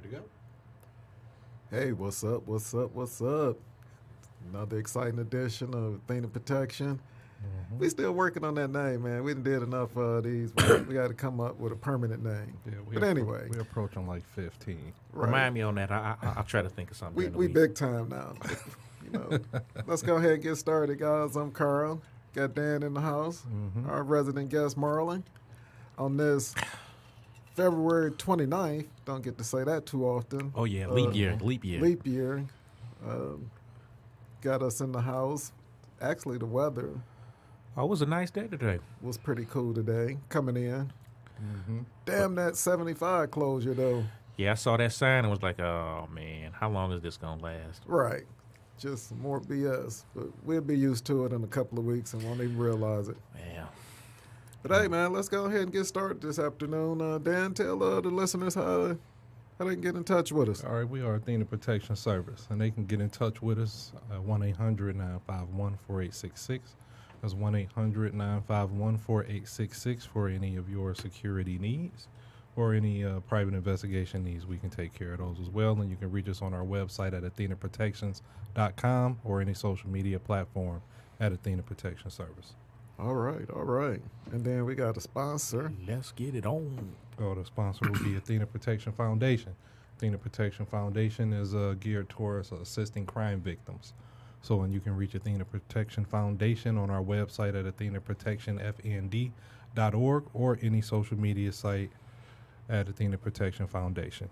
Good to go. Hey, what's up? What's up? What's up? Another exciting edition of Athena Protection. Mm-hmm. We still working on that name, man. We done did enough of these. We got to come up with a permanent name. Yeah, but anyway, we're approaching like 15. Right. Remind me on that. I'll try to think of something. We during the week. big time now. Let's go ahead and get started, guys. I'm Carl. Got Dan in the house. Mm-hmm. Our resident guest, Marlon. On this February 29th, don't get to say that too often. Oh yeah, leap year. Leap year. Got us in the house. Actually, the weather Oh, it was a nice day today. was pretty cool today. Coming in. Mm-hmm. Damn that 75 closure though. Yeah, I saw that sign and was like, oh man, how long is this gonna last? Right. Just more BS. But we'll be used to it in a couple of weeks and won't even realize it. Yeah. But hey, man, let's go ahead and get started this afternoon. Dan, tell the listeners how they can get in touch with us. All right, we are Athena Protection Service, and they can get in touch with us at 1-800-951-4866. That's 1-800-951-4866 for any of your security needs or any private investigation needs. We can take care of those as well, and you can reach us on our website at athenaprotections.com or any social media platform at Athena Protection Service. All right. And then we got a sponsor. Let's get it on. Oh, the sponsor will be Athena Protection Foundation. Athena Protection Foundation is geared towards assisting crime victims. So, and you can reach Athena Protection Foundation on our website at athenaprotectionfnd.org or any social media site at Athena Protection Foundation.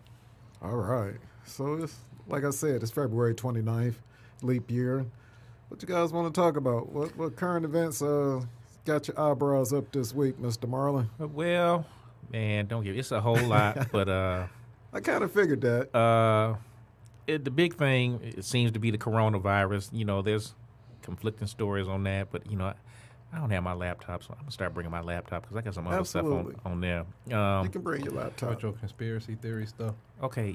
All right. So, it's, like I said, it's February 29th, leap year. What you guys want to talk about? What current events got your eyebrows up this week, Mr. Marlon? Well, man, don't give it's a whole lot, but I kind of figured that. the big thing it seems to be the coronavirus. You know, there's conflicting stories on that, but you know, I don't have my laptop, so I'm gonna start bringing my laptop because I got some other Absolutely. stuff on there. You can bring your laptop. About your conspiracy theory stuff. Okay,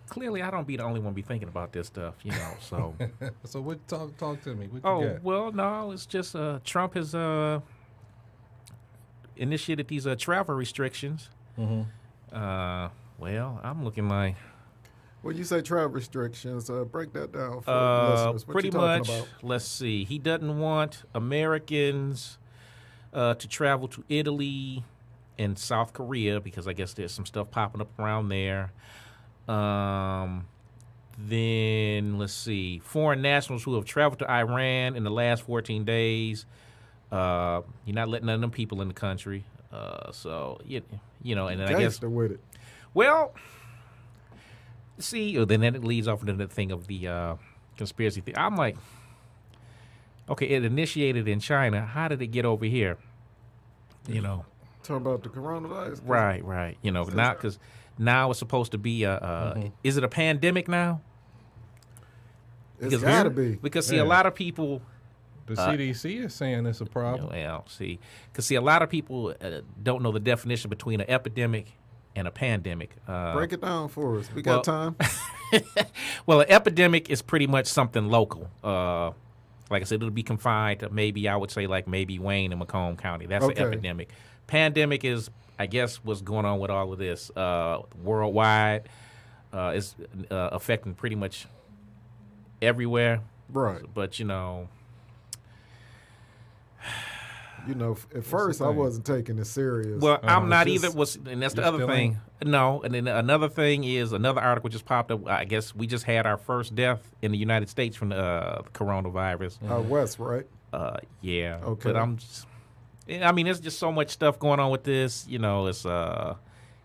clearly I don't be the only one be thinking about this stuff, you know. So, So what? Talk to me. What you oh got? well, no, it's just Trump has initiated these travel restrictions. Mm-hmm. Well, I'm looking like When you say travel restrictions, break that down for the listeners. What pretty you talking much. about? Let's see. He doesn't want Americans to travel to Italy and South Korea because I guess there's some stuff popping up around there. Then let's see. Foreign nationals who have traveled to Iran in the last 14 days. You're not letting none of them people in the country. So you know, and then I guess Gangster with it. well. See, then it leads off into the thing of the conspiracy theory. I'm like, okay, it initiated in China. How did it get over here? You know, Talking about the coronavirus. right. You know, now because now it's supposed to be is it a pandemic now? It's got to be. Because see, Yeah. a lot of people. The CDC is saying it's a problem. Well, see, because see, a lot of people don't know the definition between an epidemic and a pandemic. Break it down for us. We got time. Well, an epidemic is pretty much something local. Like I said, it'll be confined to maybe, I would say, like maybe Wayne and Macomb County. That's Okay. an epidemic. Pandemic is, I guess, what's going on with all of this. Worldwide, it's affecting pretty much everywhere. Right. But, you know, You know, at first I thing? wasn't taking it serious. well, I'm not just- either. And that's the you other still thing. No, and then another thing is another article just popped up. I guess we just had our first death in the United States from the coronavirus. Out west, right? Yeah. Okay. But I mean, there's just so much stuff going on with this. You know, it's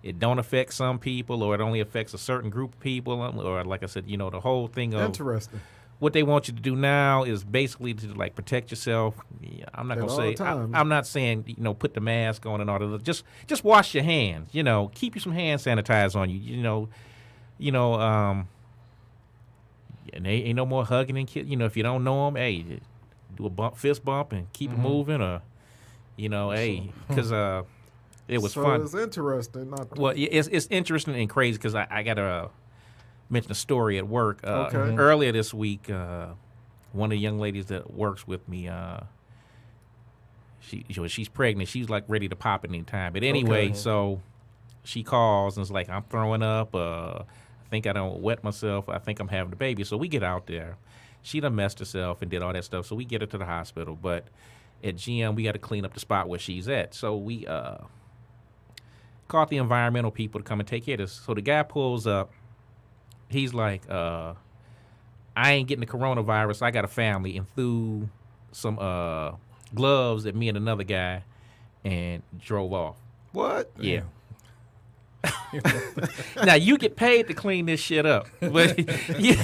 it don't affect some people, or it only affects a certain group of people, or like I said, you know, the whole thing of Interesting. what they want you to do now is basically to like protect yourself. Yeah, I'm not At gonna all say times. I'm not saying, you know, put the mask on and all that. Just wash your hands. You know, keep you some hand sanitizer on you. And they ain't no more hugging and kiss. You know, if you don't know them, hey, do a fist bump and keep it moving, or you know, hey, because it was so fun. it's interesting. Not Well, it's interesting and crazy because I got to mention a story at work. Okay. Earlier this week, one of the young ladies that works with me, she's pregnant. She's like ready to pop at any time. But anyway, Okay. so she calls and is like, I'm throwing up. I think I don't wet myself. I think I'm having a baby. So we get out there. She done messed herself and did all that stuff. So we get her to the hospital. But at GM, we got to clean up the spot where she's at. So we called the environmental people to come and take care of this. So the guy pulls up. He's like, I ain't getting the coronavirus. I got a family, and threw some gloves at me and another guy and drove off. What? Yeah. Now, you get paid to clean this shit up. But yeah.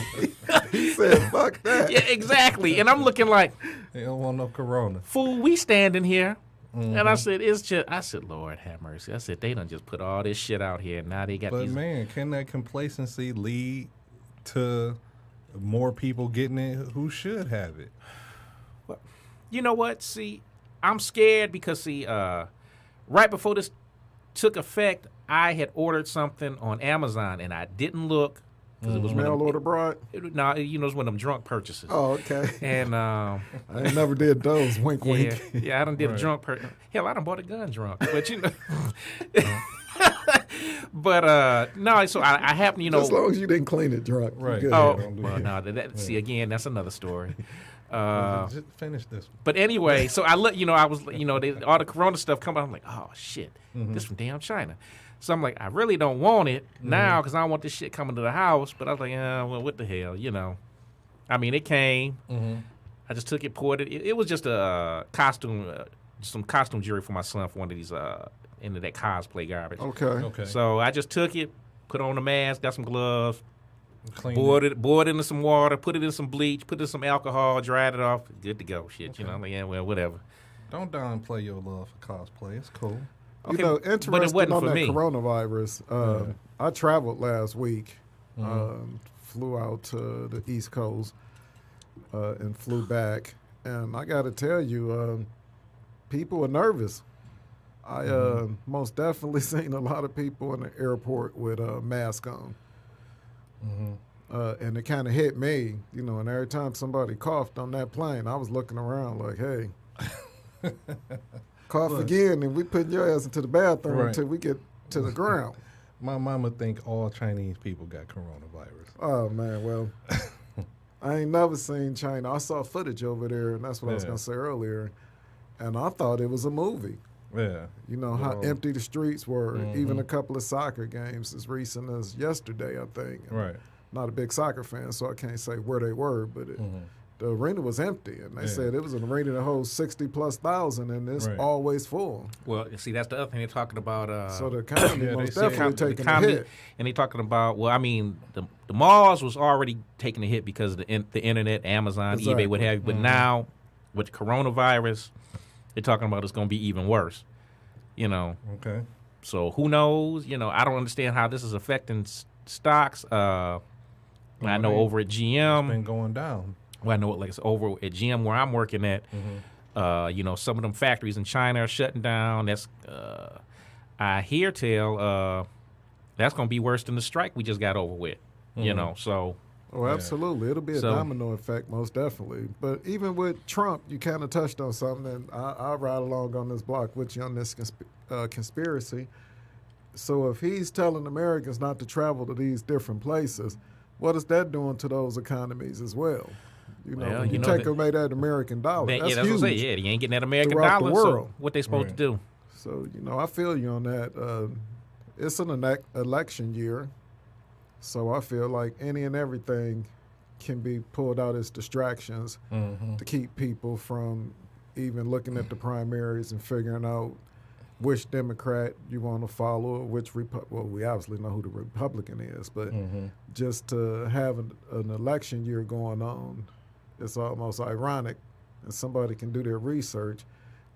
He said, fuck that. Yeah, exactly. And I'm looking like, They don't want no corona. fool, we standing here. And I said, Lord have mercy. I said, they done just put all this shit out here. Now they got But these. man, can that complacency lead to more people getting it who should have it? You know what? See, I'm scared because, right before this took effect, I had ordered something on Amazon, and I didn't look. Because it was Mail order brought? No, you know, it's one of them drunk purchases. Oh, okay. And I never did those. Wink, wink. yeah, I done did a Right. drunk purchase. Hell, I done bought a gun drunk. But, you know. But, no, so I happen, you know. As long as you didn't clean it drunk. you're Right. good. Oh, don't do well, that. no, see, again, that's another story. Just finish this one. But anyway, so I look, you know, I was, you know, all the corona stuff come out. I'm like, oh, shit, this from damn China. So I'm like, I really don't want it now because I don't want this shit coming to the house. But I was like, well, what the hell, you know. I mean, it came. I just took it, poured it. It was just a costume, some costume jewelry for my son for one of these, into that cosplay garbage. Okay. Okay. So I just took it, put on the mask, got some gloves, Clean boiled it into some water, put it in some bleach, put it in some alcohol, dried it off, good to go. Shit, you know. I'm like, yeah, well, whatever. Don't downplay your love for cosplay. It's cool. Okay, You know, but it interesting wasn't on for that me. coronavirus. I traveled last week. Flew out to the East Coast and flew back. And I got to tell you, people are nervous. I most definitely seen a lot of people in the airport with a mask on. And it kind of hit me, you know, and every time somebody coughed on that plane, I was looking around like, hey, cough again, and we putting your ass into the bathroom Right. until we get to the ground. My mama think all Chinese people got coronavirus. Oh, man, well, I ain't never seen China. I saw footage over there, and that's what I was Yeah. going to say earlier, and I thought it was a movie. Yeah. You know, how Well, empty the streets were, even a couple of soccer games as recent as yesterday, I think. Right. Not a big soccer fan, so I can't say where they were, but the arena was empty, and they Yeah. said it was an arena that holds 60+ thousand, and it's Right. always full. Well, see, that's the other thing they're talking about. So the economy Yeah, they most said definitely the taking economy, a hit. and they're talking about. Well, I mean, the malls was already taking a hit because of the internet, Amazon, Exactly. eBay, what have you. But now, with coronavirus, they're talking about it's going to be even worse. You know, Okay. so who knows? You know, I don't understand how this is affecting stocks. I know over at It's GM. been going down. Well, I know like it's over at GM where I'm working at. You know, some of them factories in China are shutting down. That's I hear tell that's going to be worse than the strike we just got over with. You know, so Oh, absolutely. It'll be a So- domino effect, most definitely. But even with Trump, you kind of touched on something, and I'll ride along on this block with you on this conspiracy. So if he's telling Americans not to travel to these different places, what is that doing to those economies as well? You know, Well, when you you know take that- away that American dollar, yeah, that's that's huge. what I say. Yeah, you ain't getting that American throughout the dollar. So world. what they supposed to do? So, you know, I feel you on that. It's an election year, so I feel like any and everything can be pulled out as distractions to keep people from even looking at the primaries and figuring out which Democrat you want to follow or which well, we obviously know who the Republican is, but just to have an election year going on, it's almost ironic, and somebody can do their research,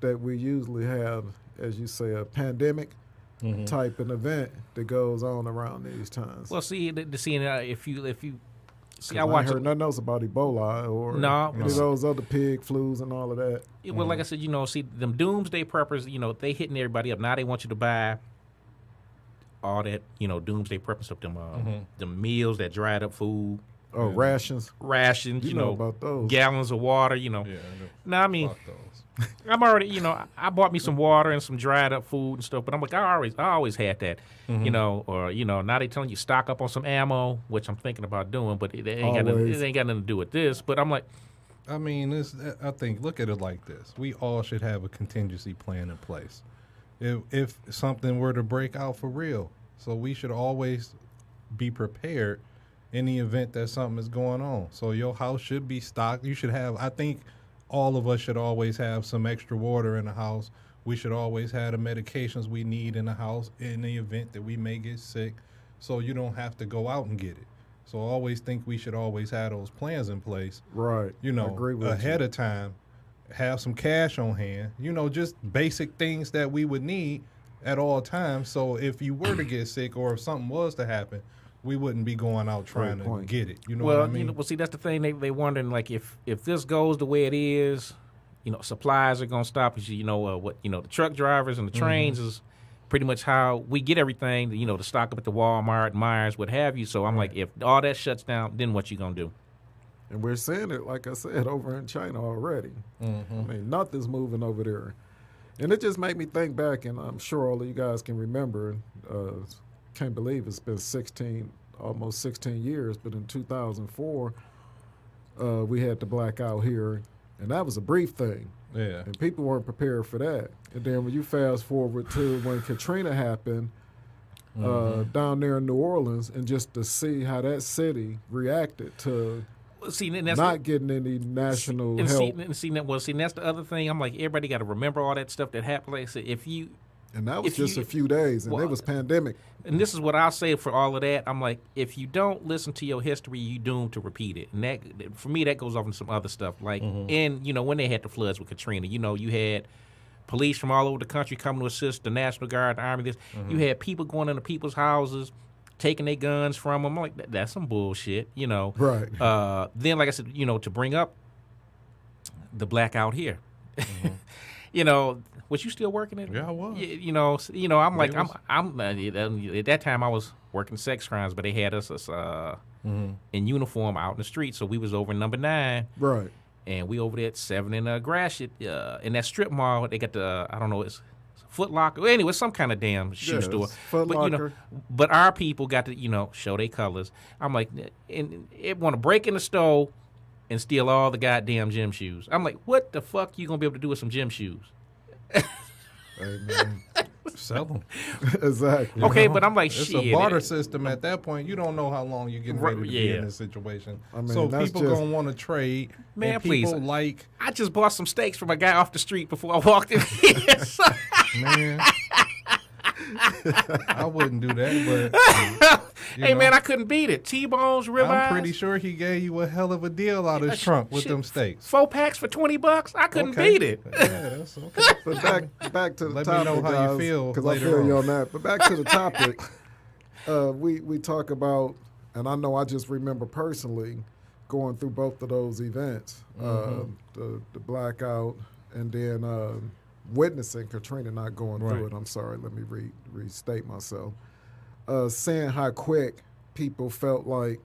that we usually have, as you say, a pandemic type of event that goes on around these times. Well, see, if you see, I I watch. heard nothing else about Ebola or No. any of those other pig flus and all of that. Well, like I said, you know, see, them doomsday preppers, you know, they hitting everybody up. Now they want you to buy all that, you know, doomsday prepper stuff, them meals, that dried up food, Oh, rations. rations, You know about those. gallons of water, Yeah. No, I mean, Fuck those. I'm already, I bought me some water and some dried up food and stuff, but I'm like, I always had that, or now they telling you stock up on some ammo, which I'm thinking about doing, but it ain't got nothing to do with this. But I'm like, I mean, I think, look at it like this. We all should have a contingency plan in place. If something were to break out for real, so we should always be prepared in the event that something is going on. So your house should be stocked. You should have, I think all of us should always have some extra water in the house. We should always have the medications we need in the house in the event that we may get sick, so you don't have to go out and get it. So I always think we should always have those plans in place. Right. I agree with ahead you. of time, have some cash on hand, just basic things that we would need at all times. So if you were to get sick or if something was to happen, we wouldn't be going out trying to get it. You know what I mean? See, that's the thing. They wondering, like, if this goes the way it is, supplies are gonna stop. The truck drivers and the trains is pretty much how we get everything. To stock up at the Walmart, Myers, what have you. So I'm like, if all that shuts down, then what you gonna do? And we're seeing it, like I said, over in China already. I mean, nothing's moving over there. And it just made me think back, and I'm sure all of you guys can remember. Can't believe it's been almost 16 years, but in 2004, we had the blackout here, and that was a brief thing. Yeah. And people weren't prepared for that. And then when you fast forward to when Katrina happened down there in New Orleans, and just to see how that city reacted to not getting any national help. That's the other thing. I'm like, everybody got to remember all that stuff that happened. Like I said, and that was just a few days, and it was pandemic. And this is what I'll say for all of that. I'm like, if you don't listen to your history, you doomed to repeat it. And that, for me, that goes off into some other stuff. Like, when they had the floods with Katrina, you had police from all over the country coming to assist, the National Guard, the Army. You had people going into people's houses, taking their guns from them. I'm like, that's some bullshit, Right. Then, like I said, to bring up the blackout here. Was you still working it? Yeah, I was. I'm like, I'm at that time I was working sex crimes, but they had us in uniform out in the street, so we was over number 9, right? And we over there at 7 in Gratiot, in that strip mall. They got the it's Foot Locker. Anyway, some kind of damn shoe store. Foot Locker. But our people got to show their colors. I'm like, and it want to break in the store and steal all the goddamn gym shoes. I'm like, what the fuck you gonna be able to do with some gym shoes? Hey, man. Sell them. Exactly. Okay, but I'm like, it's shit. a barter system at that point. You don't know how long you're getting ready to be in this situation. I mean, so people gonna want to trade. Man, and please. people like. I just bought some steaks from a guy off the street before I walked in here. Man. I wouldn't do that, but hey, man, I couldn't beat it. T-bones, ribeyes. I'm pretty sure he gave you a hell of a deal out of his trunk with them steaks. 4 packs for $20. I couldn't beat it. Yeah, that's okay. But back to the Let topic, me know how guys, you feel because I later feel you on. on that. But back to the topic, we talk about, and I know I just remember personally going through both of those events, the blackout, and then witnessing Katrina, not going through it. I'm sorry, let me restate myself. Seeing how quick people felt like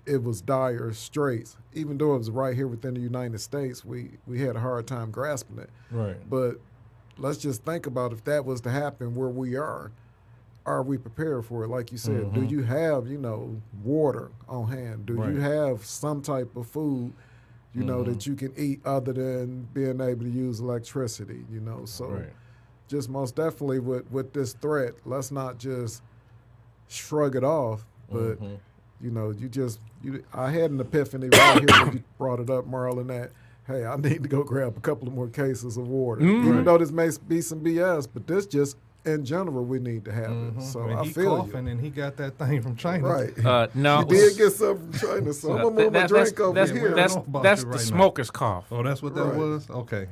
it was dire straits, even though it was right here within the United States, we had a hard time grasping it. Right. But let's just think about if that was to happen where we are we prepared for it? Like you said, do you have, water on hand? Do you have some type of food that you can eat other than being able to use electricity, So just most definitely with this threat, let's not just shrug it off, but, I had an epiphany right here when you brought it up, Marlon, that, hey, I need to go grab a couple of more cases of water. Even though this may be some BS, but this just, in general, we need to have it. So and I he feel coughing and he got that thing from China. Right. No. He did get something from China, so I'm going to move my drink over here. That's right the smoker's cough. Oh, that's what that was? Okay.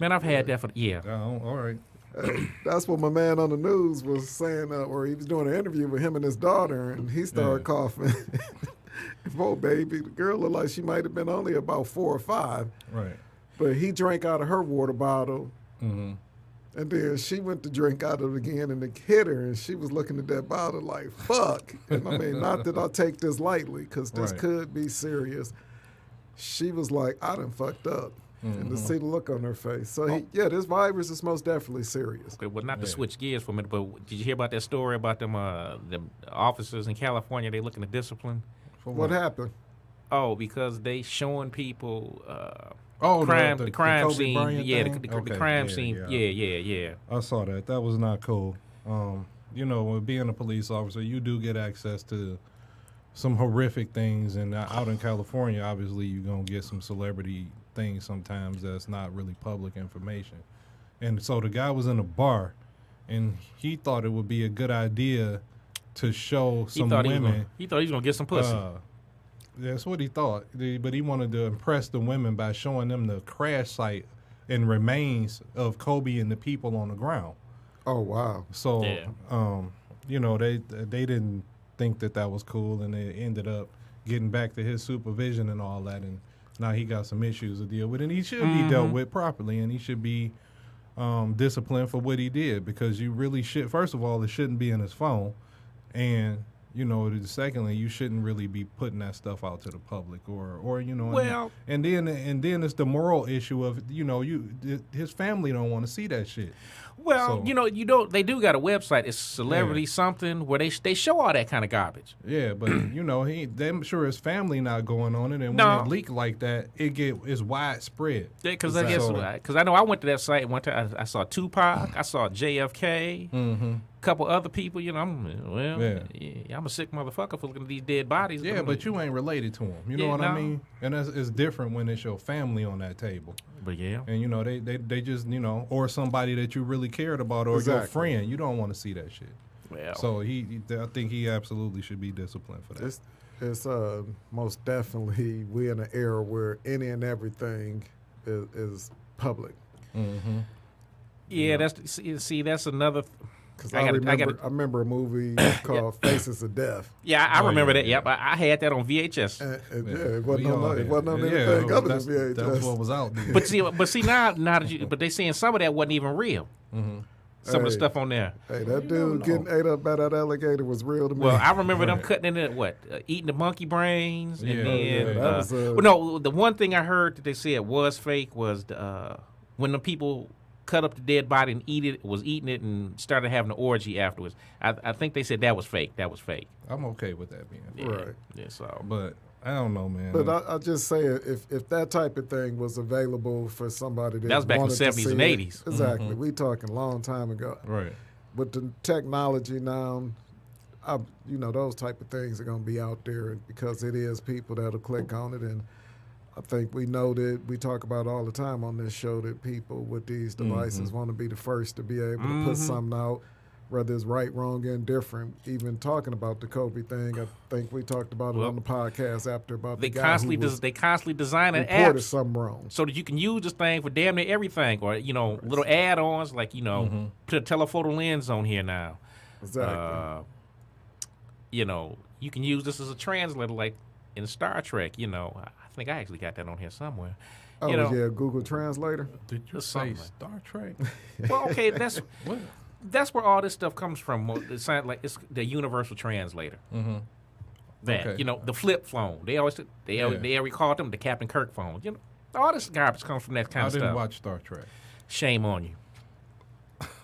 Man, I've had that for, all right. That's what my man on the news was saying, or he was doing an interview with him and his daughter, and he started coughing. Whoa, baby, the girl looked like she might have been only about 4 or 5. Right. But he drank out of her water bottle, and And then she went to drink out of it again, and it hit her, and she was looking at that bottle like, fuck. And I mean, not that I take this lightly, because this Right. could be serious. She was like, I done fucked up. And to see the look on her face. So, this virus is most definitely serious. Okay, well, not to switch gears for a minute, but did you hear about that story about them the officers in California? They looking to discipline. For What happened? Oh, because they showing people the crime Kobe scene. Bryant Yeah, thing? the Okay, crime scene. Yeah. I saw that. That was not cool. You know, with being a police officer, you do get access to some horrific things, and out in California, obviously, you're gonna get some celebrity things sometimes that's not really public information. And so the guy was in a bar, and he thought it would be a good idea to show some women. He thought he was gonna get some pussy. That's what he thought, but he wanted to impress the women by showing them the crash site and remains of Kobe and the people on the ground. Oh, wow. So, Yeah. You know, they didn't think that was cool, and they ended up getting back to his supervision and all that, and now he got some issues to deal with, and he should be dealt with properly, and he should be disciplined for what he did, because you really should. First of all, it shouldn't be in his phone, and you know, secondly, you shouldn't really be putting that stuff out to the public, or you know, Well- and then it's the moral issue of, you know, his family don't want to see that shit. Well, So- you don't. They do got a website. It's Celebrity something where they show all that kind of garbage. Yeah, but you know, I'm sure his family not going on it, and No. when it leak like that, it's widespread. Yeah, because I know I went to that site one time. I saw Tupac, I saw JFK, a couple other people. You know, I'm a sick motherfucker for looking at these dead bodies. Yeah, but you ain't related to him. You know Yeah, what I no. mean? And it's different when it's your family on that table. But yeah, And, you know, they just, you know, or somebody that you really cared about, or your Exactly. friend. You don't want to see that shit. well, So I think he absolutely should be disciplined for that. It's most definitely, we in an era where any and everything is public. yeah, that's another. Because I gotta- I remember a movie called Faces of Death. Yeah, I Oh, remember yeah, that. Yep, I had that on VHS. And Yeah, it wasn't we on all it had wasn't on it. anything other that's, than VHS. that's what was out there. But see now that they saying some of that wasn't even real. Some of the Hey. stuff on there. Hey, that dude getting ate up by that alligator was real to me. Well, I remember them Right. cutting it eating the monkey brains, and Yeah, then yeah, that was, well, no, the one thing I heard that they said was fake was when the people cut up the dead body and eating it and started having an orgy afterwards. I think they said that was fake. That was fake. I'm okay with that being. Yeah. Right. Yeah. So. But I don't know, man. But I just say, if that type of thing was available for somebody that That was back in the wanted to 70s and see it- 80s. Exactly. We talking a long time ago. right. With the technology now, those type of things are going to be out there because it is people that'll click on it. And I think we know that we talk about all the time on this show that people with these devices want to be the first to be able to put something out, whether it's right, wrong, indifferent. Even talking about the Kobe thing, I think we talked about it on the podcast after about They the guy constantly who was they constantly designing reported apps something wrong. so that you can use this thing for damn near everything, or little add-ons like put a telephoto lens on here now. Exactly. You can use this as a translator, like in Star Trek. I think I actually got that on here somewhere. Oh, yeah, Google Translator. Did you Just say something. Star Trek? Well, okay, that's What? that's where all this stuff comes from. It sounds like it's the universal translator. That Okay. the flip phone. They always called them the Captain Kirk phone. All this garbage comes from that kind I of didn't stuff. watch Star Trek. Shame on you.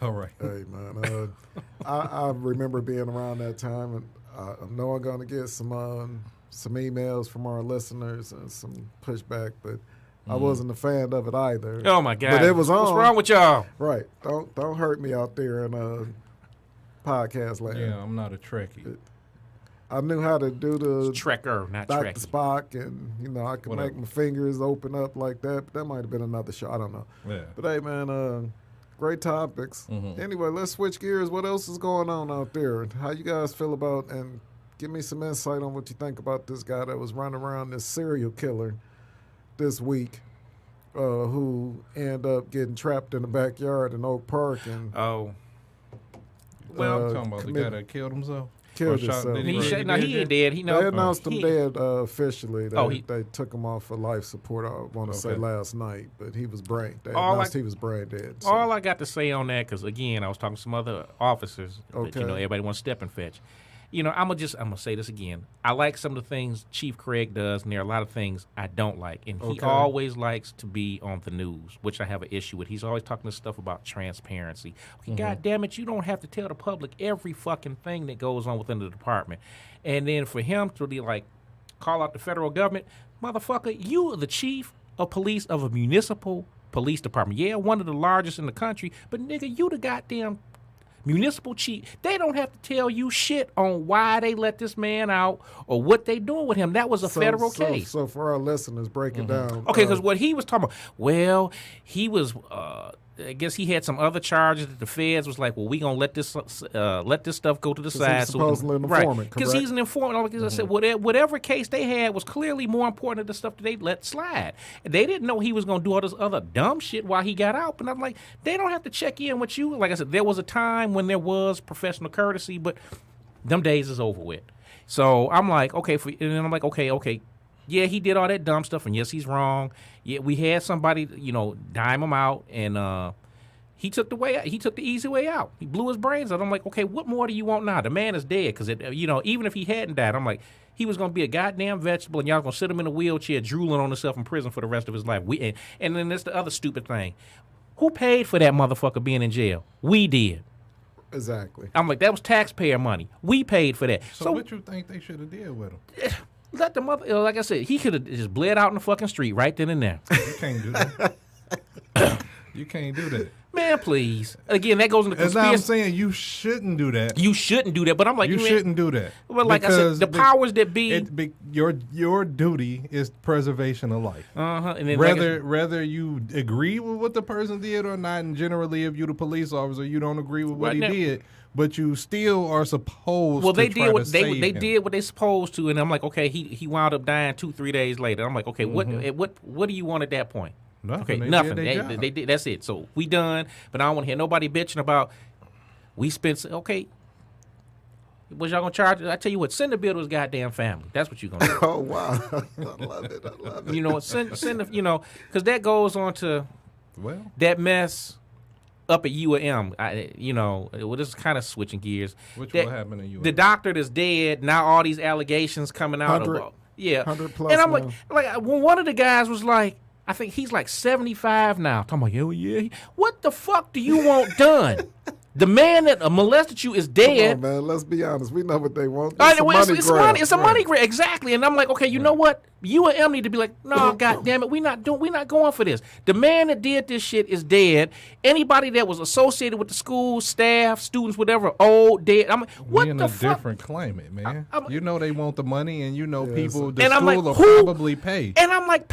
All right. Hey, man, I remember being around that time, and I know I'm going to get some emails from our listeners and some pushback, but I wasn't a fan of it either. Oh my God! But it was What's on. wrong with y'all? Right. Don't hurt me out there in podcast land. Yeah, I'm not a Trekkie. I knew how to do the Trekker, not Dr. Trekkie. Spock, and I could Whatever. make my fingers open up like that. But that might have been another show. I don't know. Yeah. But hey, man, great topics. Anyway, let's switch gears. What else is going on out there? How you guys feel about, and give me some insight on what you think about this guy that was running around, this serial killer this week, who ended up getting trapped in the backyard in Oak Park and Oh, well, talking about the guy that killed himself. killed shot- himself. did He really shot, no, he did ain't that? dead. He They no. announced him he- dead officially. They he- took him off for life support. I want to say Okay. last night, but he was brain. They All announced I- he was brain dead. So. All I got to say on that, because again, I was talking to some other officers. That, Okay. everybody wants step and fetch. I'm gonna say this again. I like some of the things Chief Craig does, and there are a lot of things I don't like. And he Okay. always likes to be on the news, which I have an issue with. He's always talking to stuff about transparency. Okay, God damn it, you don't have to tell the public every fucking thing that goes on within the department. And then for him to be like, call out the federal government, motherfucker, you are the chief of police of a municipal police department. Yeah, one of the largest in the country, but nigga, you the goddamn municipal chief. They don't have to tell you shit on why they let this man out or what they doing with him. That was a federal case. So for our listeners, break it down. Okay, because what he was talking about, well, he was, I guess he had some other charges that the feds was like, well, we gonna let this stuff go to the side. he's supposedly an informant, because he's an informant. Like I said, whatever case they had was clearly more important than the stuff that they let slide. They didn't know he was gonna do all this other dumb shit while he got out. But I'm like, they don't have to check in with you. Like I said, there was a time when there was professional courtesy, but them days is over with. So I'm like, okay, and then I'm like, okay. Yeah, he did all that dumb stuff, and yes, he's wrong. Yeah, we had somebody, dime him out, and he took the easy way out. He blew his brains out. I'm like, okay, what more do you want now? The man is dead, because even if he hadn't died, I'm like, he was gonna be a goddamn vegetable, and y'all gonna sit him in a wheelchair, drooling on himself in prison for the rest of his life. And then that's the other stupid thing. Who paid for that motherfucker being in jail? We did. Exactly. I'm like, that was taxpayer money. We paid for that. So what you think they should have did with him? Let the mother, like I said, he could have just bled out in the fucking street right then and there. You can't do that. You can't do that. Man, please. Again, that goes into As I'm conspiracy. saying, you shouldn't do that. You shouldn't do that, but I'm like, You man, shouldn't do that. Well, like I said, the powers that be. Your duty is preservation of life. And then Whether you agree with what the person did or not, and generally, if you're the police officer, you don't agree with what Right he now- did, but you still are supposed. well, to they try did to what they save him. did what they supposed to, and I'm like, okay, he wound up dying 2-3 days later. I'm like, okay, what do you want at that point? Nothing. Okay, They nothing. did their job. They did. That's it. So we done. But I don't want to hear nobody bitching about. We spent okay. Was y'all gonna charge? I tell you what, send the bill to his goddamn family. That's what you gonna do. Oh wow, I love it. I love it. You know, send the, because that goes on to Well, that mess up at UAM. This is kind of switching gears. which That- will happen to you? The doctor that's dead now. All these allegations coming out 100 about 100 plus and I'm now. like when one of the guys was like, I think he's like 75 now. Talking about yeah. What the fuck do you want done? The man that molested you is Come dead. on, man. Let's be honest. We know what they want. All right, It's a well, money it's grab. money. It's a money Right. grab, exactly. And I'm like, okay, you know what? You and M need to be like, no, God damn it, we're not going for this. The man that did this shit is dead. Anybody that was associated with the school, staff, students, whatever, old, dead. I'm like, what we in the a fuck? different climate, man. I'm- You know they want the money, and you know Yes. people. The And I'm school like, will who- probably pay. And I'm like,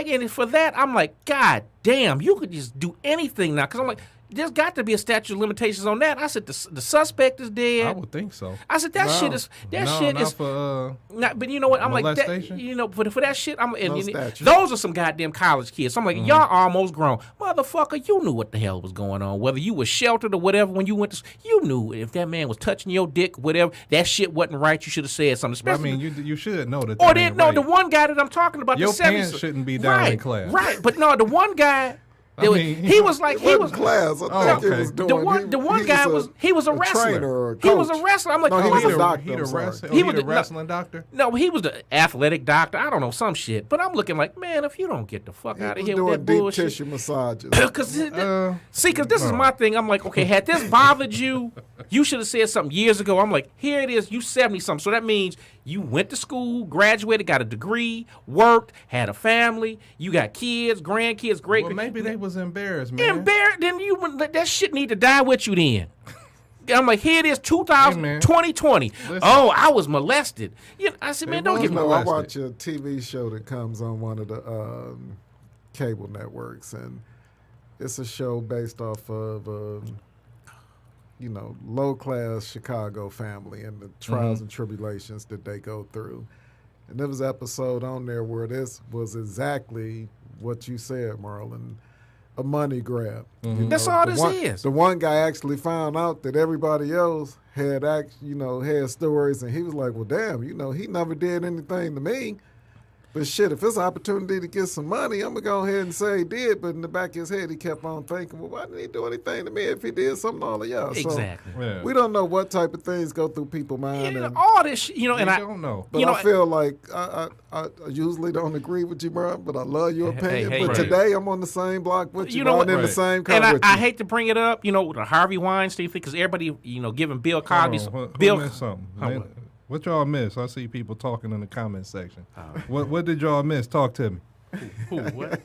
and for that, I'm like, God damn, you could just do anything now. Because I'm like, there's got to be a statute of limitations on that. I said, the suspect is I dead. would think so. I said, that No. shit is, Not for not, but you know what? I'm like, that, molestation? for that shit, No statute. those are some goddamn college kids. So I'm like, y'all almost grown. Motherfucker, you knew what the hell was going on. Whether you was sheltered or whatever when you went to, you knew if that man was touching your dick, whatever, that shit wasn't right. You should have said something. I Especially, mean, you should know that. or that then, ain't no, right. the one guy that I'm talking about, Your the 70s. pants shouldn't be down in class. Right, but no, the one guy, I mean, he was like, It he wasn't was. class. I think okay. he was doing. The one guy he was a wrestler. trainer or a He was a coach. wrestler. I'm like, No, he oh, was what a the- doctor. He the I'm sorry. wrestling. He He was the the- wrestling doctor. No, he was the athletic doctor. I don't know, some shit. But I'm looking like, man, if you don't get the fuck He out of was here doing with that deep bullshit. tissue massages. Because this is my thing. I'm like, okay, had this bothered you, you should have said something years ago. I'm like, here it is. You 70 something. So that means you went to school, graduated, got a degree, worked, had a family. You got kids, grandkids, great. Well, maybe they was embarrassed, man. Embarrassed. Then you let that shit need to die with you. Then I'm like, here it is, 2020. Listen. Oh, I was molested. I said, man, They don't was give me. No, I molested. watch a TV show that comes on one of the cable networks, and it's a show based off of low-class Chicago family and the trials and tribulations that they go through. And there was an episode on there where this was exactly what you said, Marlon. a money grab. Mm-hmm. That's all this is. The one guy actually found out that everybody else had had stories, and he was like, well, damn, he never did anything to me. But shit, if it's an opportunity to get some money, I'm going to go ahead and say he did. But in the back of his head, he kept on thinking, well, why didn't he do anything to me if he did something to all of y'all? Exactly. So we don't know what type of things go through people's mind. All this, and I don't know. But I feel like I usually don't agree with you, bro, but I love your opinion. Hey, but today I'm on the same block with you, know what? in the same car and with I you. hate to bring it up, the Harvey Weinstein thing, because everybody, giving Bill Cosby. Who Bill missed something? What y'all miss? I see people talking in the comment section. What did y'all miss? Talk to me. Who? What?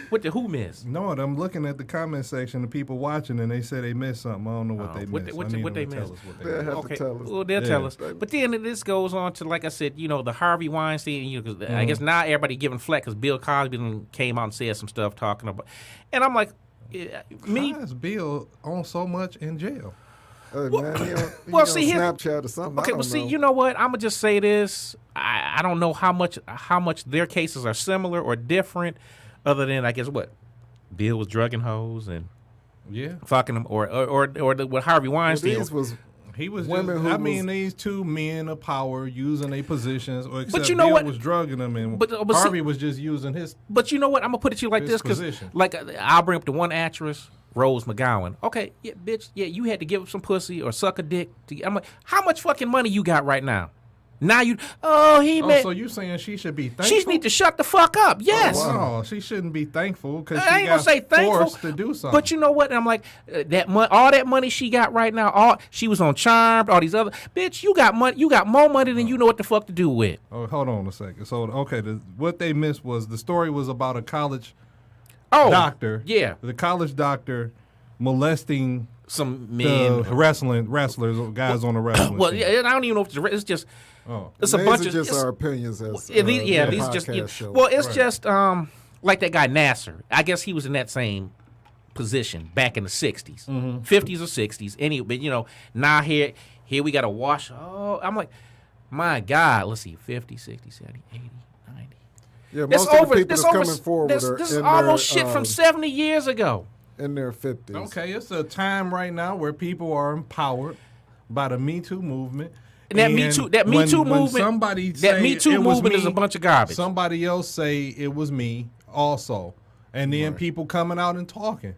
What did who miss? No, I'm looking at the comment section of people watching, and they say they missed something. I don't know what they missed. What they missed? They'll have to tell us. Well, they'll tell us. But then this goes on to, like I said, the Harvey Weinstein. Because I guess now everybody giving flack because Bill Cosby came out and said some stuff talking about, and I'm like, Why is Bill on so much in jail? Man, he well, on see, Snapchat or something. Okay, see, you know what? I'm gonna just say this. I don't know how much their cases are similar or different, other than I guess what Bill was drugging hoes and fucking them, or what Harvey Weinstein He was women just, these two men of power using their positions, or except but you know Bill what? was drugging them, and but Harvey was just using his. But you know what? I'm gonna put it to you like this, because I'll bring up the one actress, Rose McGowan. Okay, yeah, bitch, yeah, you had to give up some pussy or suck a dick. I'm like, how much fucking money you got right now? Now so you saying she should be thankful? She need to shut the fuck up. Yes. Oh, wow. She shouldn't be thankful because I ain't gonna say thankful, forced to do something. But you know what? And I'm like, all that money she got right now, she was on Charmed, all these other bitch. You got money. You got more money than you know what the fuck to do with. Oh, hold on a second. So okay, what they missed was the story was about a college doctor. Yeah, the college doctor molesting some men, wrestlers, guys on the wrestling. Well, team. yeah, I don't even know if it's just. Oh. It's a bunch of just our opinions. As, these just show. Well, it's just like that guy Nasser. I guess he was in that same position back in the 60s, 50s or 60s. But now here we got to wash. Oh, I'm like, my God. Let's see, 50, 60, 70, 80, 90. Yeah, most of the people that's coming forward this is almost shit from 70 years ago. In their 50s. Okay, it's a time right now where people are empowered by the Me Too movement. And that Me Too movement is a bunch of garbage. Somebody else say it was me also, and then people coming out and talking.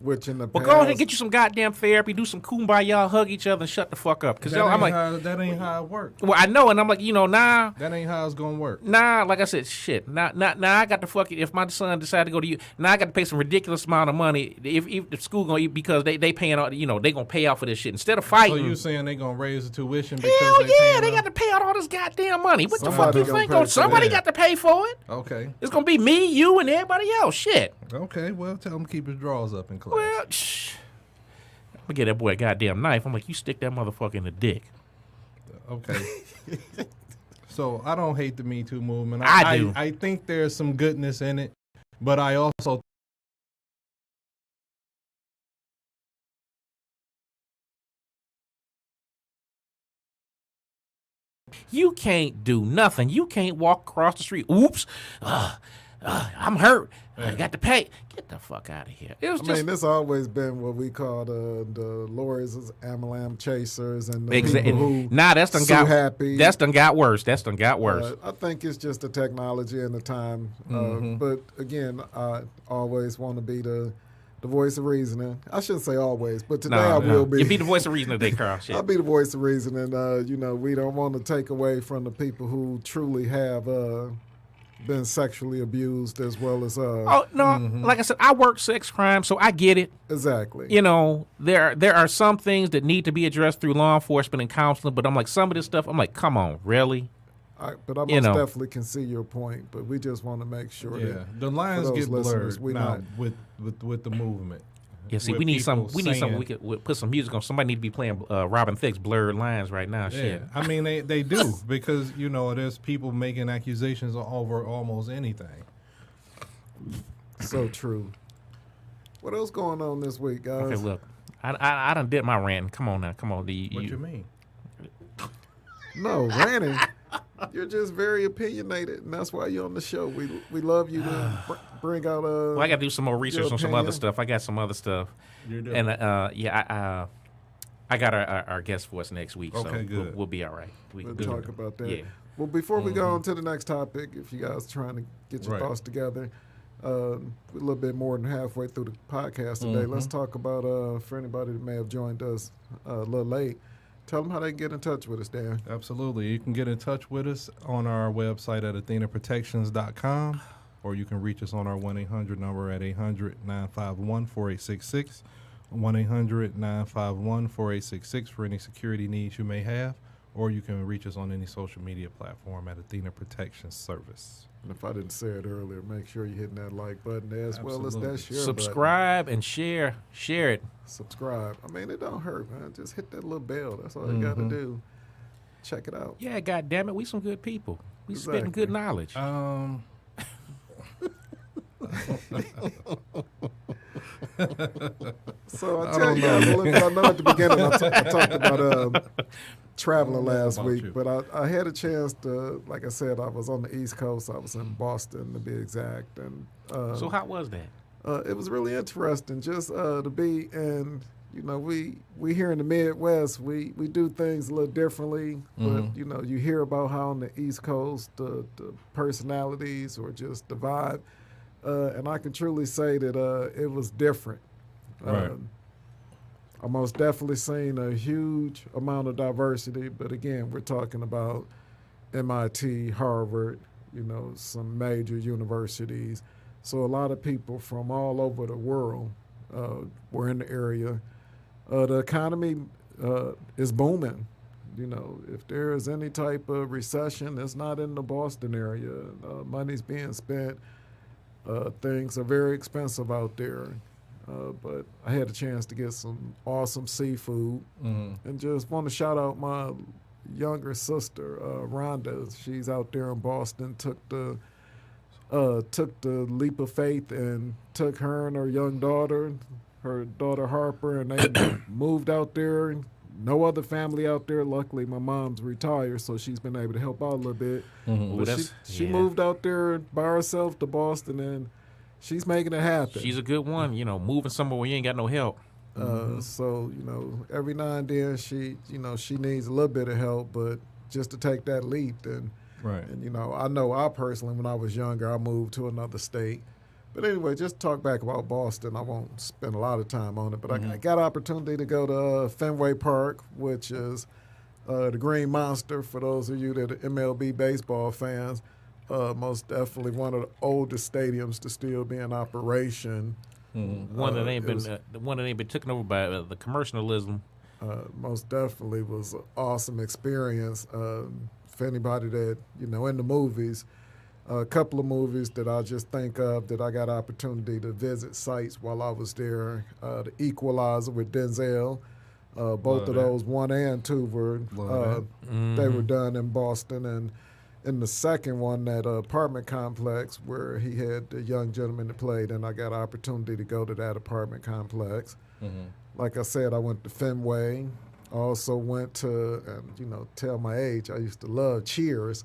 Which in the past, go ahead and get you some goddamn therapy, do some kumbaya, hug each other, and shut the fuck up. Because I'm like, that ain't how it works. Well, I know, and I'm like, nah, that ain't how it's gonna work. Nah, like I said, shit. Now I got to fucking. If my son decided to go to you, now I got to pay some ridiculous amount of money. If the school gonna eat because they paying out, they gonna pay out for this shit instead of fighting. So you saying they gonna raise the tuition? Because Hell yeah, they got to pay out all this goddamn money. What the fuck you think? Somebody got to pay for it. Okay, it's gonna be me, you, and everybody else. Shit. Okay, well, tell him to keep his drawers up in class. Well, I'm gonna get that boy a goddamn knife. I'm like, you stick that motherfucker in the dick. Okay. So I don't hate the Me Too movement. I do. I think there's some goodness in it, but I also you can't do nothing. You can't walk across the street. Oops. I'm hurt. I got to pay. Get the fuck out of here. This always been what we call the lawyers as MLM Chasers and the people who that's done got happy. That's done got worse. I think it's just the technology and the time. But again, I always want to be the voice of reasoning. I shouldn't say always, but today I will be. You be the voice of reason today, Carl. Shit. I'll be the voice of reason, and we don't want to take away from the people who truly have been sexually abused as well as like I said, I work sex crime, so I get it. Exactly. There are some things that need to be addressed through law enforcement and counseling, but I'm like, some of this stuff, I'm like, come on, really? But I most definitely can see your point, but we just want to make sure that the lines get blurred now with the movement. Yeah, see, we need something. We could put some music on. Somebody need to be playing Robin Thicke's "Blurred Lines" right now. Yeah, shit. I mean they do because there's people making accusations over almost anything. So true. What else going on this week, guys? Okay, look, I done did my rant. Come on now, come on. What you mean? No, ranting. You're just very opinionated, and that's why you're on the show. We love you to bring out Well, I got to do some more research on some other opinion? stuff. I got some other stuff. You're doing And I got our guest for us next week, so Okay, good. we'll be all right. We'll talk about that. Yeah. Well, before we go on to the next topic, if you guys trying to get your Right. thoughts together, we're a little bit more than halfway through the podcast today. Let's talk about, for anybody that may have joined us a little late, tell them how they can get in touch with us, Dan. Absolutely. You can get in touch with us on our website at athenaprotections.com, or you can reach us on our 1-800 number at 800-951-4866, 1-800-951-4866 for any security needs you may have, or you can reach us on any social media platform at Athena Protection Service. And if I didn't say it earlier, make sure you're hitting that like button as well as Absolutely. that share Subscribe and share it. button. Subscribe. I mean, it don't hurt, man. Just hit that little bell. That's all you got to do. Check it out. Yeah, God damn it, we some good people. We spitting Exactly. good knowledge. So I tell you guys, look, I know at the beginning I talked about traveling last about week, you. but I had a chance to, like I said, I was on the East Coast. I was in Boston, to be exact, and So how was that? it was really interesting just to be in. You know, we here in the Midwest, we do things a little differently, but you know, you hear about how on the East Coast the personalities or just the vibe, and I can truly say that it was different. Right. I most definitely seen a huge amount of diversity, but again, we're talking about MIT, Harvard, you know, some major universities. So a lot of people from all over the world were in the area. The economy is booming. You know, if there is any type of recession, it's not in the Boston area. Money's being spent. Things are very expensive out there. But I had a chance to get some awesome seafood, and just want to shout out my younger sister, Rhonda. She's out there in Boston. Took the leap of faith and took her and her young daughter, her daughter Harper, and they moved out there. No other family out there. Luckily, my mom's retired, so she's been able to help out a little bit. Ooh, But she moved out there by herself to Boston, and she's making it happen. She's a good one, you know, moving somewhere where you ain't got no help. So, you know, every now and then she needs a little bit of help, but just to take that leap. And Right. you know I personally, when I was younger, I moved to another state. But anyway, just to talk back about Boston, I won't spend a lot of time on it, but I got an opportunity to go to Fenway Park, which is the Green Monster, for those of you that are MLB baseball fans. Most definitely one of the oldest stadiums to still be in operation. One that ain't been taken over by the commercialism. Most definitely was an awesome experience. For anybody that, you know, in the movies, a couple of movies that I just think of that I got opportunity to visit sites while I was there. The Equalizer with Denzel. Both of those, 1 and 2, were they were done in Boston. And in the second one, that apartment complex where he had the young gentleman that played, and I got an opportunity to go to that apartment complex. Like I said, I went to Fenway. I also went to, and you know, tell my age, I used to love Cheers.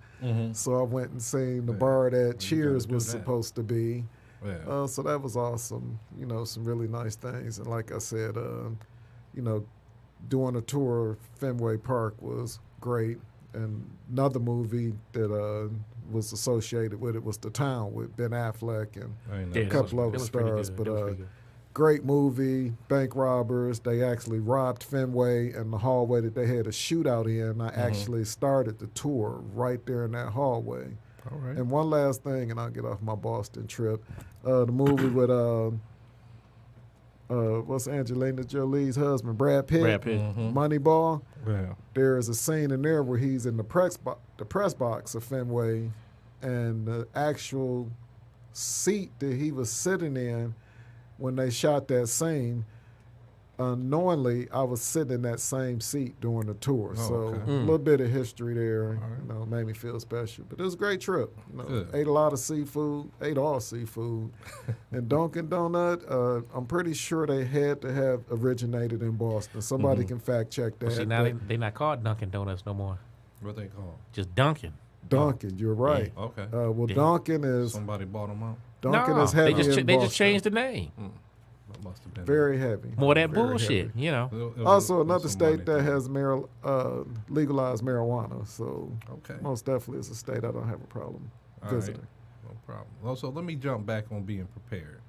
So I went and seen the bar that Cheers was supposed to be. Yeah. So that was awesome. You know, some really nice things. And like I said, you know, doing a tour of Fenway Park was great. And another movie that was associated with it was The Town with Ben Affleck and a couple other stars. But great movie, bank robbers. They actually robbed Fenway, and the hallway that they had a shootout in, I actually started the tour right there in that hallway. All right. And one last thing, and I'll get off my Boston trip. The movie with what's Angelina Jolie's husband, Brad Pitt, Moneyball. Yeah. There is a scene in there where he's in the press box of Fenway, and the actual seat that he was sitting in when they shot that scene, unknowingly, I was sitting in that same seat during the tour. Oh, so okay. a little bit of history there, right. you know, made me feel special. But it was a great trip. You know, Good. ate a lot of seafood, ate all seafood. And Dunkin' Donut, I'm pretty sure they had to have originated in Boston. Somebody can fact check that. Well, see, now they not called Dunkin' Donuts no more. What they call? Just Dunkin'. Dunkin', you're right. Okay. Well, Dunkin' is Somebody bought them out. Dunkin No, is heavy. they just in they Boston. just changed the name. That must have been Very heavy. More of that Very bullshit, heavy. you know. It was- Also, it was another some state money that to it. has legalized marijuana. So Okay. most definitely is a state I don't have a problem All right. visiting. No problem. Also, let me jump back on being prepared.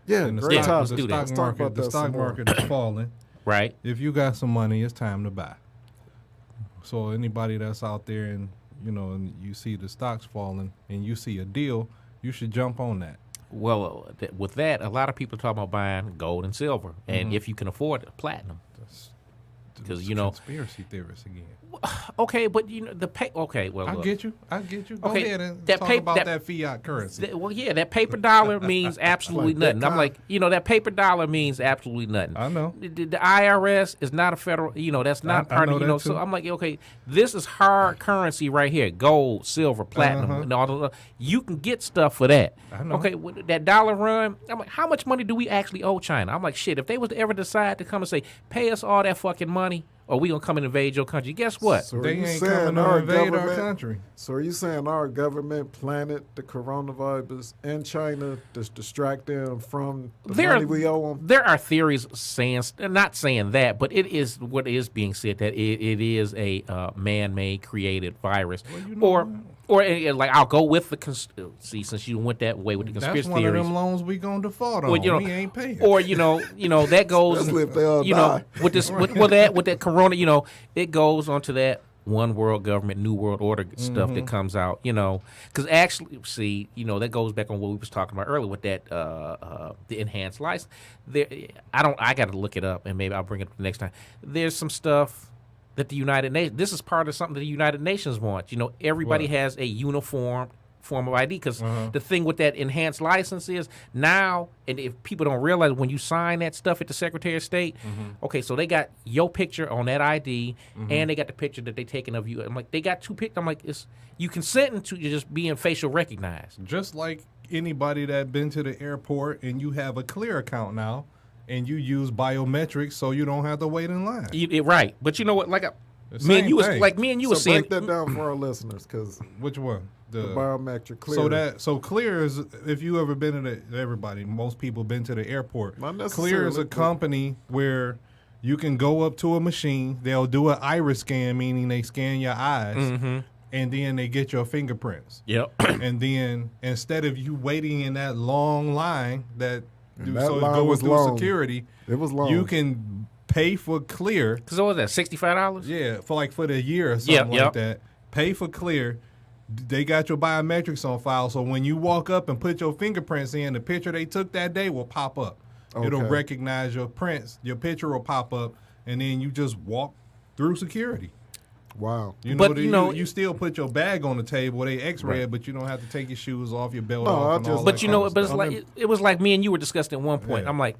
Yeah, And the great stock- stock, topic. do that. Let's talk about the that stock some more. market is falling. Right? If you got some money, it's time to buy. So anybody that's out there and and you see the stocks falling and you see a deal, you should jump on that. Well, with that, a lot of people talk about buying gold and silver, and if you can afford it, platinum. That's 'Cause, conspiracy theorists again. Okay, but the pay. Okay, well, I look. get you. Go Okay, ahead and that talk pay- about that, that- fiat currency. Well, yeah, that paper dollar means absolutely Like nothing. I'm Bitcoin. like, that paper dollar means absolutely nothing. I know. The IRS is not a federal, that's not I part know of, that so too. I'm like, okay, this is hard currency right here, gold, silver, platinum, and all the, you can get stuff for that. I know. Okay, with that dollar run, I'm like, how much money do we actually owe China? I'm like, shit, if they was to ever decide to come and say, pay us all that fucking money, or we gonna come and invade your country, guess what? So are They you ain't saying coming to our invade our government? country. So are you saying our government planted the coronavirus in China to distract them from the money we owe them? There are theories saying, not saying that, but it is what is being said that it is a man-made created virus, like I'll go with the see, since you went that way with the That's conspiracy one theories. of them loans we gonna default on. Well, we ain't paying. Or that goes, Especially if they all die. with this with that corona, it goes onto that one world government, new world order stuff that comes out, because actually, see, that goes back on what we was talking about earlier with that the enhanced license. I got to look it up, and maybe I'll bring it up the next time. There's some stuff that the United Nations. This is part of something that the United Nations wants. Everybody What? has a uniform form of ID, because the thing with that enhanced license is now, and if people don't realize, when you sign that stuff at the Secretary of State, okay, so they got your picture on that ID, and they got the picture that they taken of you. I'm like, they got two pictures. I'm like, you consenting to just being facial recognized. Just like anybody that been to the airport and you have a Clear account now, and you use biometrics, so you don't have to wait in line. Right, but you know what? Like The me and same you was thing. was So saying. break that down for our listeners, because Which one? the biometric clear. So Clear is, if you ever been to everybody, most people been to the airport. Not Clear is necessarily, a but- company where you can go up to a machine. They'll do an iris scan, meaning they scan your eyes, and then they get your fingerprints. Yep. And then instead of you waiting in that long line that And that so line going was through long. security, It was long. you can pay for Clear. Because what was that, $65? Yeah, for the year or something Yep. like that. Pay for Clear. They got your biometrics on file, so when you walk up and put your fingerprints in, the picture they took that day will pop up. It'll Okay. recognize your prints. Your picture will pop up, and then you just walk through security. Wow. But, You still put your bag on the table. They X-ray it, but you don't have to take your shoes off, your belt off. And all But that you kind know, of but it's stuff. like it was like me and you were discussing at one point. Yeah. I'm like,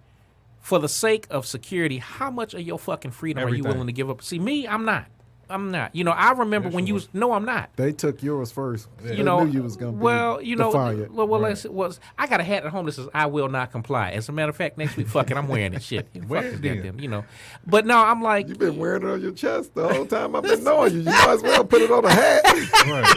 for the sake of security, how much of your fucking freedom are you Everything. willing to give up? See, me, I'm not. I remember Yes, when you you was. No, I'm not. They took yours first. Yeah. They You know, knew you was going to be defiant. I got a hat at home that says "I will not comply." As a matter of fact, next week, fuck it, I'm wearing it. Shit, Wear fuck it it, then. goddamn, But no, I'm like, You've been wearing it on your chest the whole time I've been knowing you. You might as well put it on a hat. Right.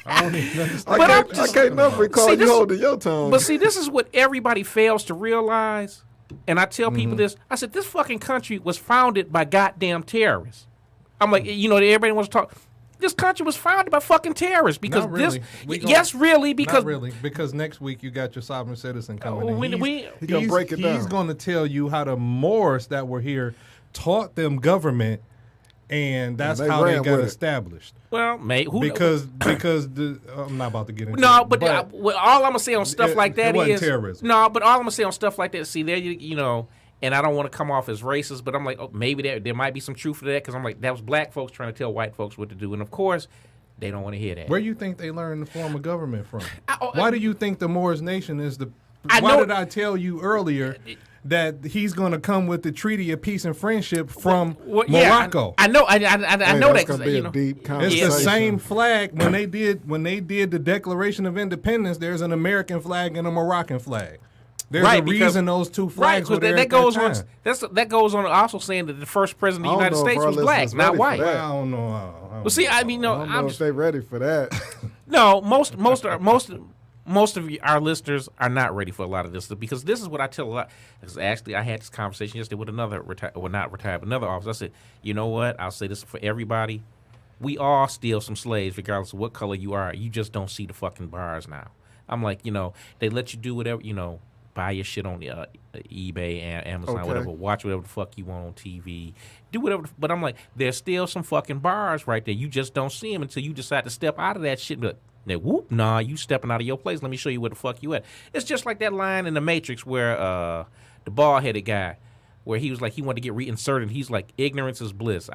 I don't even understand. I can't never recall See, you this- holding your tongue. But see, this is what everybody fails to realize. And I tell people this. I said, this fucking country was founded by goddamn terrorists. I'm like, everybody wants to talk. This country was founded by fucking terrorists because Not really. yes, really, because Not really, because next week you got your sovereign citizen coming when in. we- He gonna break it He's down. going to tell you how the Moors that were here taught them government, and that's they how they ran got with it. established. well, mate, who Because I'm not about to get into No, it, but all I'm gonna say on stuff it- like that it wasn't is terrorism. No, but all I'm gonna say on stuff like that, see, there and I don't want to come off as racist, but I'm like, maybe there might be some truth to that because I'm like, that was black folks trying to tell white folks what to do, and of course, they don't want to hear that. where you think they learned the form of government from? I- Why do you think the Moors nation is the? I Why know- did I tell you earlier that he's going to come with the Treaty of Peace and Friendship from Yeah, Morocco? I know. I Hey, know that's that. gonna 'Cause, be a deep It's conversation. the same flag when they did the Declaration of Independence. There's an American flag and a Moroccan flag. There's Right, a because- reason those two Right, flags were because there that at goes that on. time. That goes on also saying that the first president of the I United don't know if States our was black, listeners not ready for white. that. I don't know. Well, see, I mean, no, I don't know I'm if just they ready for that. no. most of our listeners are not ready for a lot of this because this is what I tell a lot. Because actually, I had this conversation yesterday with another another officer. I said, you know what? I'll say this for everybody. We all steal some slaves, regardless of what color you are. You just don't see the fucking bars now. I'm like, they let you do whatever, buy your shit on eBay and Amazon, whatever. Watch whatever the fuck you want on TV. Do whatever. But I'm like, there's still some fucking bars right there. You just don't see them until you decide to step out of that shit. But whoop, nah, you stepping out of your place. Let me show you where the fuck you at. It's just like that line in The Matrix where the bald-headed guy, where he was like, he wanted to get reinserted. He's like, ignorance is bliss.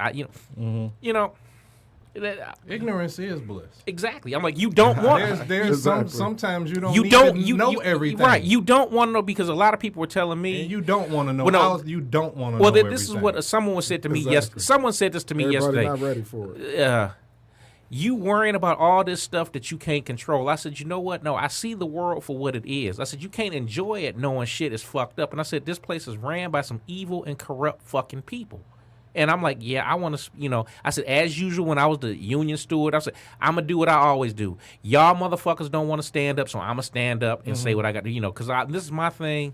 Ignorance is bliss. Exactly. I'm like, you don't want. There's sometimes you don't know everything. Right. You don't want to know because a lot of people were telling me. And you don't want to know. You don't want to know. Well, this everything. is what someone said to me yesterday. Someone said this to me yesterday. Everybody not ready for it. You worrying about all this stuff that you can't control. I said, you know what? No, I see the world for what it is. I said, you can't enjoy it knowing shit is fucked up. And I said, this place is ran by some evil and corrupt fucking people. And I'm like, yeah, I want to, I said, as usual, when I was the union steward, I said, I'm going to do what I always do. Y'all motherfuckers don't want to stand up, so I'm going to stand up and say what I got to do, because this is my thing.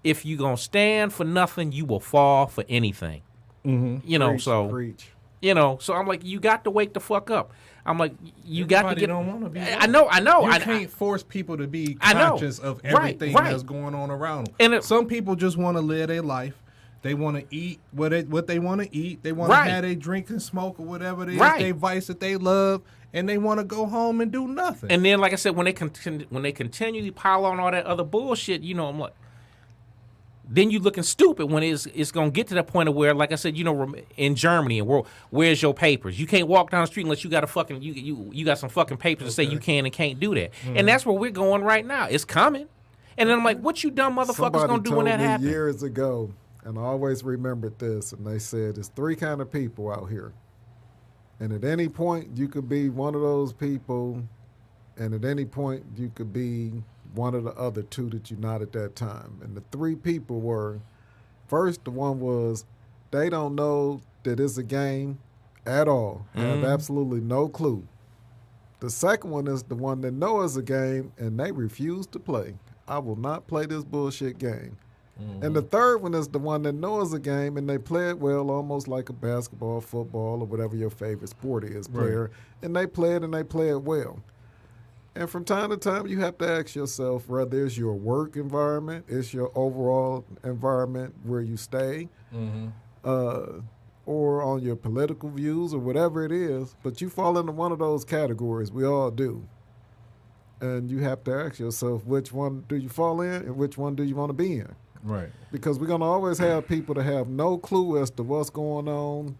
If you going to stand for nothing, you will fall for anything. Preach. So I'm like, you got to wake the fuck up. I'm like, you got to get. Don't want to be. I know. You can't force people to be conscious of everything that's going on around them. And some people just want to live their life. They want to eat what they want to eat. They want to have a drink and smoke or whatever it is, their vice that they love, and they want to go home and do nothing. And then, like I said, when they continually pile on all that other bullshit, I'm like, then you looking stupid when it's going to get to that point of where, like I said, in Germany and world, where's your papers? You can't walk down the street unless you got a fucking you got some fucking papers to say you can and can't do that. And that's where we're going right now. It's coming. And then I'm like, what you dumb motherfuckers going to do when that happens? Years ago. And I always remembered this, and they said there's three kind of people out here. And at any point, you could be one of those people, and at any point, you could be one of the other two that you're not at that time. And the three people were, first, the one was, they don't know that it's a game at all, have absolutely no clue. The second one is the one that knows it's a game, and they refuse to play. I will not play this bullshit game. And the third one is the one that knows a game and they play it well, almost like a basketball, football, or whatever your favorite sport is, player. And they play it well. And from time to time, you have to ask yourself whether it's your work environment, it's your overall environment where you stay, or on your political views or whatever it is. But you fall into one of those categories. We all do. And you have to ask yourself, which one do you fall in and which one do you want to be in? Right. Because we're going to always have people that have no clue as to what's going on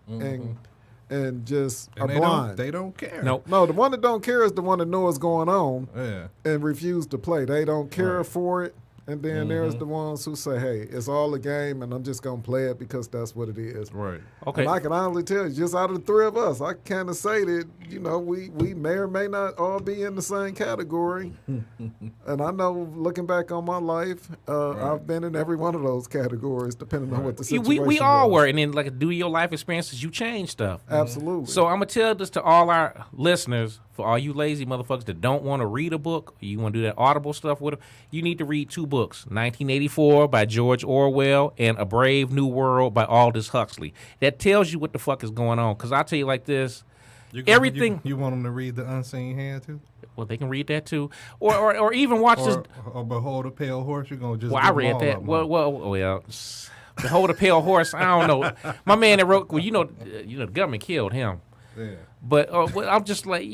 and just are blind. They don't care. Nope. No, the one that don't care is the one that knows what's going on and refuse to play. They don't care for it. And then there's the ones who say, hey, it's all a game and I'm just going to play it because that's what it is. Right. Okay. And I can honestly tell you, just out of the three of us, I kind of say that, we may or may not all be in the same category. And I know looking back on my life, I've been in every one of those categories depending on what the situation we all was. were. And then, like, due to your life experiences, you change stuff. Absolutely. So I'm going to tell this to all our listeners. For all you lazy motherfuckers that don't want to read a book, or you want to do that Audible stuff with them, you need to read two books, 1984 by George Orwell and A Brave New World by Aldous Huxley. That tells you what the fuck is going on. Because I'll tell you like this, everything... You want them to read The Unseen Hand, too? Well, they can read that, too. Or even watch this... Or Behold a Pale Horse, you're going to just... Well, I read that. Well... Behold a Pale Horse, I don't know. My man that wrote... Well, the government killed him. Yeah. But I'm just like,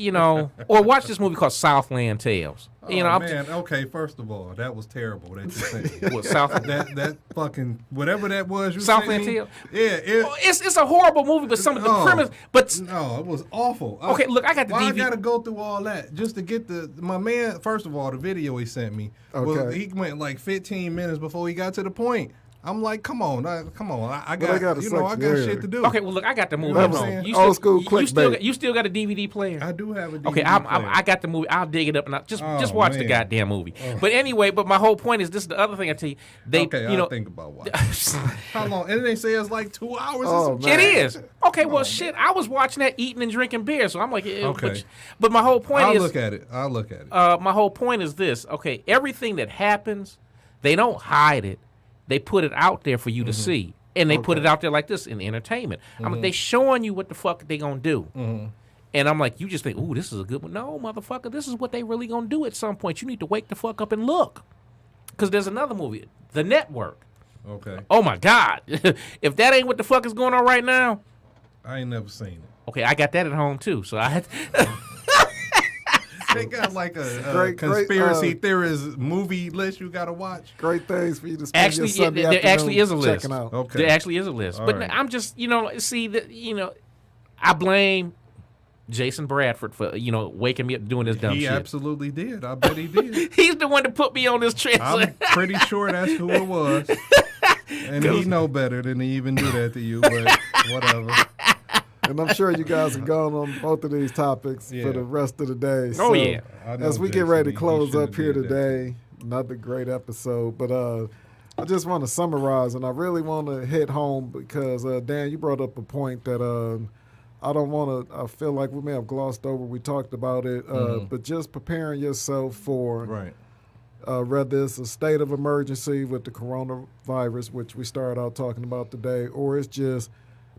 or watch this movie called Southland Tales. Okay, first of all, that was terrible that you said. What, Southland? that fucking, whatever that was you Southland Tales? Yeah. It's a horrible movie, but some of the premise, but... No, it was awful. Okay, look, I got the DVD. I got to go through all that just to get my man, first of all, the video he sent me, he went like 15 minutes before he got to the point. I'm like, come on. I they got, got a I got section, shit to do. Okay, well look, I got the movie. That Hold was on. You old school you still clickbait. got a DVD player. I do have a DVD Okay, player. I got the movie. I'll dig it up and just Oh, watch the man. goddamn movie. But anyway, my whole point is this is the other thing I tell you. Okay, you know, I'll think about watching. How long? And they say it's like 2 hours. Oh, or something. man. it is. Okay, well shit, I was watching that eating and drinking beer, so I'm like, Okay. But my whole point I'll is look at it. my whole point is this. Okay, everything that happens, they don't hide it. They put it out there for you to see. And they put it out there like this in entertainment. I mean, they showing you what the fuck they gonna do. And I'm like, you just think, ooh, this is a good one. No, motherfucker, this is what they really gonna do at some point. You need to wake the fuck up and look. Because there's another movie, The Network. Okay. Oh, my God. If that ain't what the fuck is going on right now. I ain't never seen it. Okay, I got that at home, too. So I had They got like a Great, conspiracy theorist movie list you got to watch. Great things for you to spend Actually, your Sunday there afternoon actually is a list. checking out. Okay. There actually is a list. All But right. I'm just, I blame Jason Bradford for, waking me up doing this dumb He shit. absolutely did. I bet he did. He's the one that put me on this trip. I'm pretty sure that's who it was. And he know better than to even do that to you, but whatever. And I'm sure you guys have gone on both of these topics Yeah. for the rest of the day. Oh, So, yeah. I know as we get Jason, ready to he close shouldn't up here did that. today, another great episode. But I just want to summarize, and I really want to hit home because, Dan, you brought up a point that I don't want to, I feel like we may have glossed over. We talked about it, but just preparing yourself for Right. whether it's a state of emergency with the coronavirus, which we started out talking about today, or it's just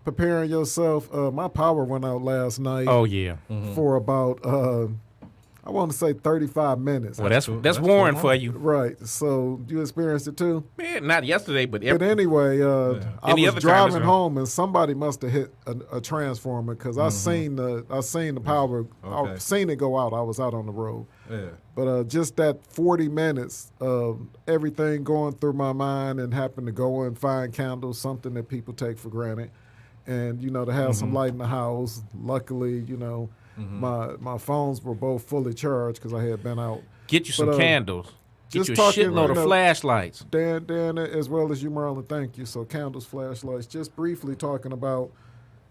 preparing yourself. My power went out last night Oh, yeah. for about, I want to say 35 minutes. Well, that's That's warring too for long. you. Right. So you experienced it too? Man, not yesterday, but But anyway, I Any was other time driving it's home and somebody must have hit a transformer because I seen the power. I Okay. seen it go out. I was out on the road. Yeah. But just that 40 minutes of everything going through my mind and having to go and find candles, something that people take for granted. And, to have some light in the house. Luckily, my phones were both fully charged because I had been out. get you some But, candles. Get just you a talking, shitload of flashlights. Dan, as well as you, Marlon, thank you. So candles, flashlights, just briefly talking about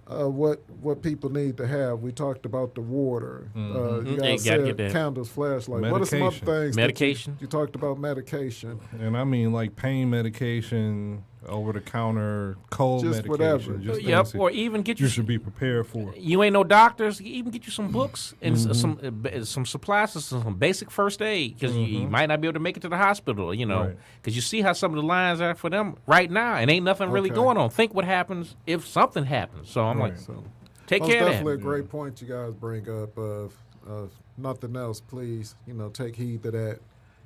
what people need to have. We talked about the water. You Ain't guys gotta said get that. candles, flashlights. What are some other Medication. things? that Medication. You talked about medication. And I mean like pain medication, over the counter, cold Just medication. whatever. Just Yep, things or even get you you. should be prepared for. You ain't no doctors. You even get you some books and some supplies, some basic first aid because you might not be able to make it to the hospital. Right. Because you see how some of the lines are for them right now, and ain't nothing really Okay. going on. Think what happens if something happens. So I'm like, So take most care of definitely that. a great point you guys bring up. Of nothing else, please, take heed to that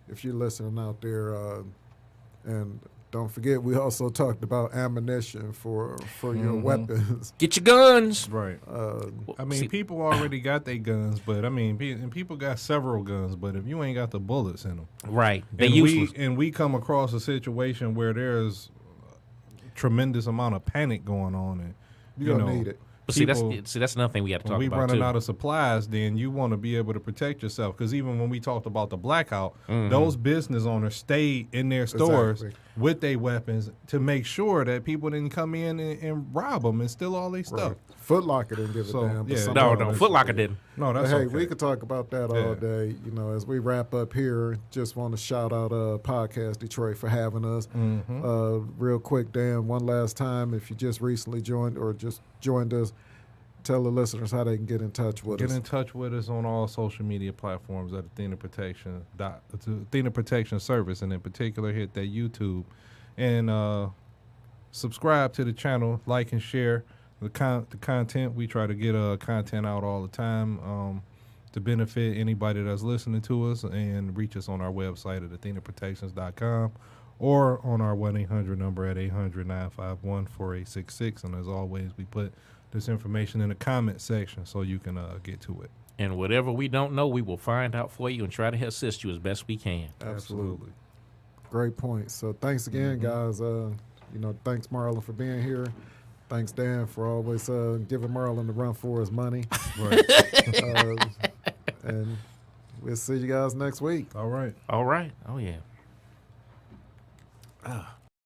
if you're listening out there. And don't forget, we also talked about ammunition for your weapons. Get your guns. Right. I mean, see- people already got their guns, but I mean, and people got several guns, but if you ain't got the bullets in them, Right. They and useless. we come across a situation where there's tremendous amount of panic going on, and You're gonna need it. But see, people- that's another thing we got to when talk we about running too. out of supplies, then you want to be able to protect yourself. Because even when we talked about the blackout, those business owners stayed in their stores Exactly. with their weapons to make sure that people didn't come in and rob them and steal all their stuff. Right. Foot Locker didn't give So, a damn. but yeah. some No, others no, Foot Locker did. didn't. No, But that's hey, okay. we could talk about that all Yeah. day. As we wrap up here, just want to shout out Podcast Detroit for having us. Real quick, Dan, one last time, if you just recently joined or just joined us, tell the listeners how they can get in touch with Get us. in touch with us on all social media platforms at Athena Protection, Athena Protection Service, and in particular, hit that YouTube and subscribe to the channel, like and share the content. We try to get content out all the time to benefit anybody that's listening to us, and reach us on our website at athenaprotections.com or on our 1-800 number at 800-951-4866. And as always, we put this information in the comment section so you can get to it. And whatever we don't know, we will find out for you and try to assist you as best we can. Absolutely. Great point. So thanks again, guys. Thanks, Marlon, for being here. Thanks, Dan, for always giving Marlon the run for his money. Right. And we'll see you guys next week. All right. All right. Oh, yeah.